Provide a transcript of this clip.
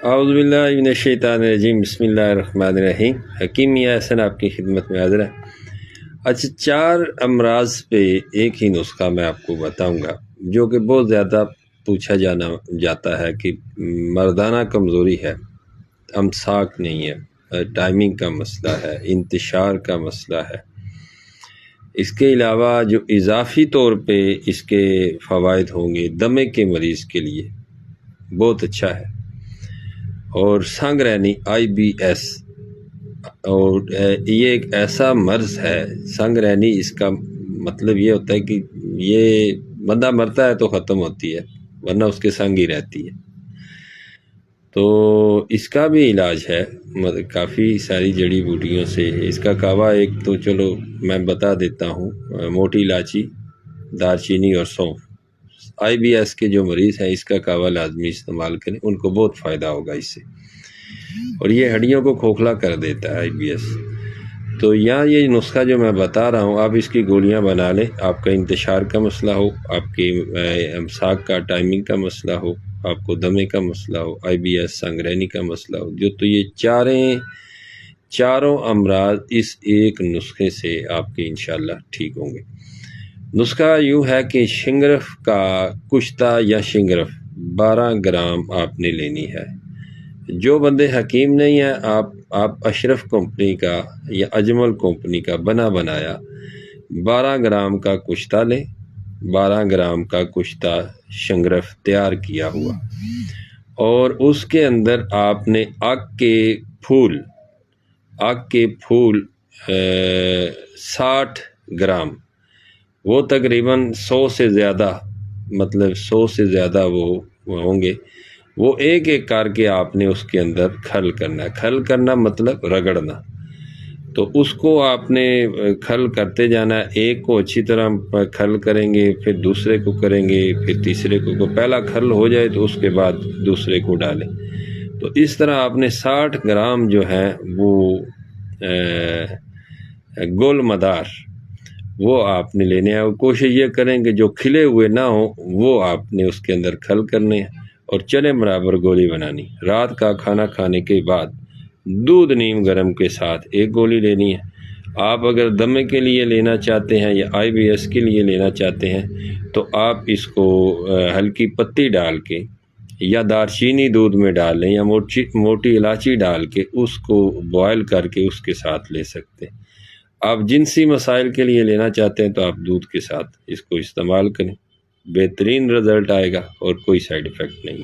اعوذ باللہ من الشیطان الرجیم، بسم اللہ الرحمن الرحیم۔ حکیم میاں احسن آپ کی خدمت میں حاضر ہے۔ اچھا، 4 امراض پہ ایک ہی نسخہ میں آپ کو بتاؤں گا جو کہ بہت زیادہ پوچھا جاتا ہے کہ مردانہ کمزوری ہے، امساک نہیں ہے، ٹائمنگ کا مسئلہ ہے، انتشار کا مسئلہ ہے۔ اس کے علاوہ جو اضافی طور پہ اس کے فوائد ہوں گے، دمے کے مریض کے لیے بہت اچھا ہے، اور سنگ رہنی IBS، اور یہ ایک ایسا مرض ہے سنگ رہنی، اس کا مطلب یہ ہوتا ہے کہ یہ بندہ مرتا ہے تو ختم ہوتی ہے، ورنہ اس کے سنگ ہی رہتی ہے۔ تو اس کا بھی علاج ہے کافی ساری جڑی بوٹیوں سے۔ اس کا کعوہ ایک تو چلو میں بتا دیتا ہوں، موٹی الائچی، دار چینی اور سونف۔ IBS کے جو مریض ہیں اس کا کعوہ لازمی استعمال کریں، ان کو بہت فائدہ ہوگا اس سے، اور یہ ہڈیوں کو کھوکھلا کر دیتا ہے IBS۔ تو یہاں یہ نسخہ جو میں بتا رہا ہوں، آپ اس کی گولیاں بنا لیں۔ آپ کا انتشار کا مسئلہ ہو، آپ کے امساک کا ٹائمنگ کا مسئلہ ہو، آپ کو دمے کا مسئلہ ہو، IBS سنگ رہنی کا مسئلہ ہو، تو یہ چاروں امراض اس ایک نسخے سے آپ کے انشاءاللہ ٹھیک ہوں گے۔ نسخہ یوں ہے کہ شنگرف کا کشتہ یا شنگرف 12 گرام آپ نے لینی ہے۔ جو بندے حکیم نہیں ہیں، آپ اشرف کمپنی کا یا اجمل کمپنی کا بنایا 12 گرام کا کشتہ لیں، 12 گرام کا کشتہ شنگرف تیار کیا ہوا، اور اس کے اندر آپ نے آگ کے پھول 60 گرام، وہ تقریباً 100 سے زیادہ وہ ہوں گے، وہ ایک ایک کر کے آپ نے اس کے اندر کھل کرنا ہے۔ کھل کرنا مطلب رگڑنا، تو اس کو آپ نے کھل کرتے جانا ہے۔ ایک کو اچھی طرح کھل کریں گے، پھر دوسرے کو کریں گے، پھر تیسرے کو پہلا کھل ہو جائے تو اس کے بعد دوسرے کو ڈالیں۔ تو اس طرح آپ نے 60 گرام جو ہیں وہ گول مدار وہ آپ نے لینے ہیں، اور کوشش یہ کریں کہ جو کھلے ہوئے نہ ہوں وہ آپ نے اس کے اندر کھل کرنے ہیں، اور چنے برابر گولی بنانی۔ رات کا کھانا کھانے کے بعد دودھ نیم گرم کے ساتھ ایک گولی لینی ہے۔ آپ اگر دمے کے لیے لینا چاہتے ہیں یا IBS کے لیے لینا چاہتے ہیں تو آپ اس کو ہلکی پتی ڈال کے یا دار چینی دودھ میں ڈال لیں، یا موٹی الائچی ڈال کے اس کو بوائل کر کے اس کے ساتھ لے سکتے ہیں۔ آپ جنسی مسائل کے لیے لینا چاہتے ہیں تو آپ دودھ کے ساتھ اس کو استعمال کریں، بہترین رزلٹ آئے گا اور کوئی سائیڈ ایفیکٹ نہیں۔